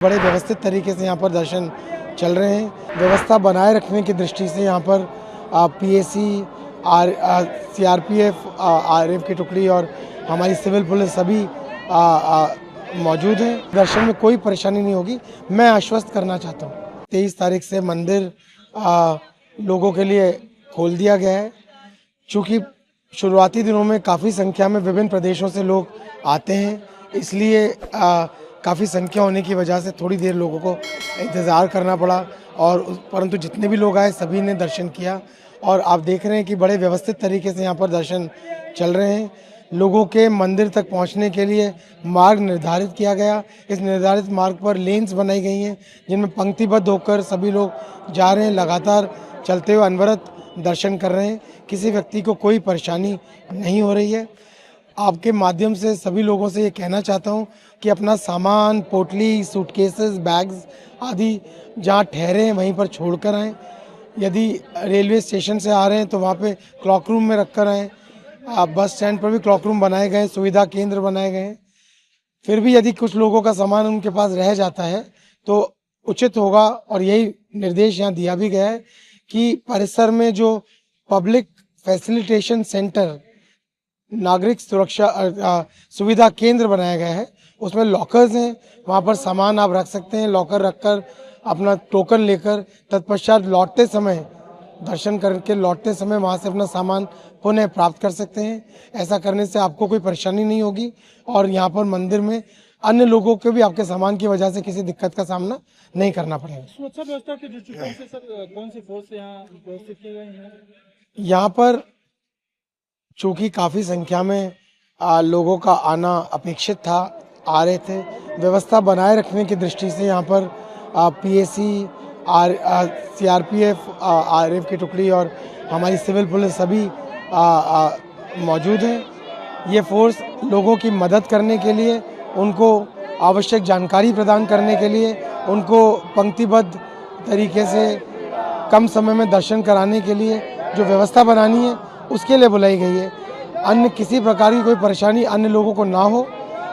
बड़े व्यवस्थित तरीके से यहाँ पर दर्शन चल रहे हैं। व्यवस्था बनाए रखने की दृष्टि से यहाँ पर पीएसी, सीआरपीएफ, आरएफ की टुकड़ी और हमारी सिविल पुलिस सभी मौजूद हैं। दर्शन में कोई परेशानी नहीं होगी, मैं आश्वस्त करना चाहता हूँ। 23 तारीख से मंदिर लोगों के लिए खोल दिया गया है। चूँकि शुरुआती दिनों में काफ़ी संख्या में विभिन्न प्रदेशों से लोग आते हैं, इसलिए काफ़ी संख्या होने की वजह से थोड़ी देर लोगों को इंतज़ार करना पड़ा और परंतु जितने भी लोग आए सभी ने दर्शन किया और आप देख रहे हैं कि बड़े व्यवस्थित तरीके से यहाँ पर दर्शन चल रहे हैं। लोगों के मंदिर तक पहुँचने के लिए मार्ग निर्धारित किया गया। इस निर्धारित मार्ग पर लेन्स बनाई गई हैं जिनमें पंक्तिबद्ध होकर सभी लोग जा रहे हैं, लगातार चलते हुए अनवरत दर्शन कर रहे हैं। किसी व्यक्ति को कोई परेशानी नहीं हो रही है। आपके माध्यम से सभी लोगों से ये कहना चाहता हूँ कि अपना सामान, पोटली, सूटकेसेस, बैग्स आदि जहाँ ठहरे हैं वहीं पर छोड़ कर आएँ। यदि रेलवे स्टेशन से आ रहे हैं तो वहाँ पे क्लॉक रूम में रख कर आएँ। बस स्टैंड पर भी क्लॉक रूम बनाए गए हैं, सुविधा केंद्र बनाए गए हैं। फिर भी यदि कुछ लोगों का सामान उनके पास रह जाता है तो उचित होगा और यही निर्देश यहाँ दिया भी गया है कि परिसर में जो पब्लिक फैसिलिटेशन सेंटर, नागरिक सुरक्षा सुविधा केंद्र बनाया गया है, उसमें लॉकर्स हैं, वहाँ पर सामान आप रख सकते हैं। लॉकर रखकर अपना टोकन लेकर तत्पश्चात लौटते समय, दर्शन करके लौटते समय वहाँ से अपना सामान पुनः प्राप्त कर सकते हैं। ऐसा करने से आपको कोई परेशानी नहीं होगी और यहाँ पर मंदिर में अन्य लोगों को भी आपके सामान की वजह से किसी दिक्कत का सामना नहीं करना पड़ेगा। सुरक्षा व्यवस्था के दृष्टिकोण से सर कौन सी फोर्स यहाँ व्यवस्थित की गई है? यहाँ पर चूँकि काफ़ी संख्या में लोगों का आना अपेक्षित था, आ रहे थे। व्यवस्था बनाए रखने की दृष्टि से यहाँ पर पीएसी, सीआरपीएफ, आरएफ की टुकड़ी और हमारी सिविल पुलिस सभी मौजूद हैं। ये फोर्स लोगों की मदद करने के लिए, उनको आवश्यक जानकारी प्रदान करने के लिए, उनको पंक्तिबद्ध तरीके से कम समय में दर्शन कराने के लिए जो व्यवस्था बनानी है उसके लिए बुलाई गई है। अन्य किसी प्रकार की कोई परेशानी अन्य लोगों को ना हो,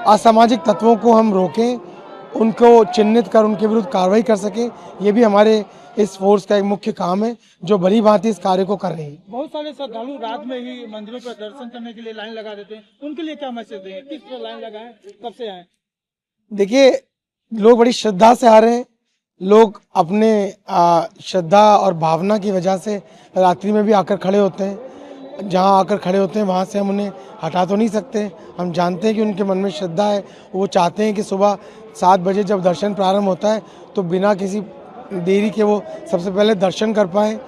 असामाजिक तत्वों को हम रोकें, उनको चिन्हित कर उनके विरुद्ध कार्रवाई कर सकें, ये भी हमारे इस फोर्स का एक मुख्य काम है जो भली भांति इस कार्य को कर रही है। बहुत सारे श्रद्धालु रात में ही मंदिरों पर दर्शन करने के लिए लाइन लगा देते हैं, उनके लिए क्या मैसेज देंगे? किस तरह लाइन लगाएं, कब से आए? देखिए, लोग बड़ी श्रद्धा से आ रहे हैं। लोग अपने श्रद्धा और भावना की वजह से रात्रि में भी आकर खड़े होते हैं। जहाँ आकर खड़े होते हैं वहाँ से हम उन्हें हटा तो नहीं सकते। हम जानते हैं कि उनके मन में श्रद्धा है, वो चाहते हैं कि सुबह 7 बजे जब दर्शन प्रारंभ होता है तो बिना किसी देरी के वो सबसे पहले दर्शन कर पाएँ।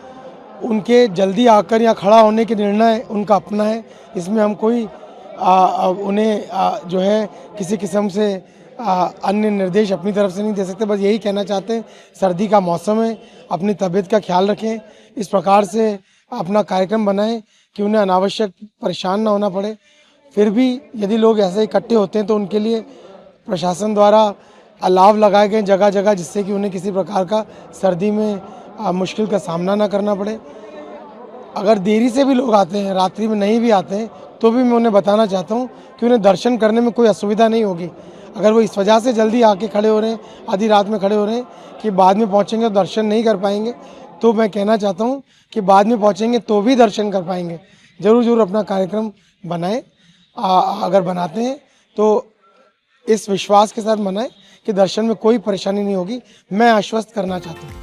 उनके जल्दी आकर या खड़ा होने के निर्णय उनका अपना है, इसमें हम कोई उन्हें जो है किसी किस्म से अन्य निर्देश अपनी तरफ से नहीं दे सकते। बस यही कहना चाहते हैं, सर्दी का मौसम है, अपनी तबीयत का ख्याल रखें, इस प्रकार से अपना कार्यक्रम बनाएं कि उन्हें अनावश्यक परेशान ना होना पड़े। फिर भी यदि लोग ऐसे इकट्ठे होते हैं तो उनके लिए प्रशासन द्वारा अलाव लगाए गए जगह जगह, जिससे कि उन्हें किसी प्रकार का सर्दी में मुश्किल का सामना ना करना पड़े। अगर देरी से भी लोग आते हैं, रात्रि में नहीं भी आते हैं, तो भी मैं उन्हें बताना चाहता हूँ कि उन्हें दर्शन करने में कोई असुविधा नहीं होगी। अगर वो इस वजह से जल्दी आके खड़े हो रहे हैं, आधी रात में खड़े हो रहे हैं कि बाद में पहुँचेंगे तो दर्शन नहीं कर पाएंगे, तो मैं कहना चाहता हूँ कि बाद में पहुँचेंगे तो भी दर्शन कर पाएंगे। ज़रूर अपना कार्यक्रम बनाएं। अगर बनाते हैं तो इस विश्वास के साथ बनाएं कि दर्शन में कोई परेशानी नहीं होगी, मैं आश्वस्त करना चाहता हूँ।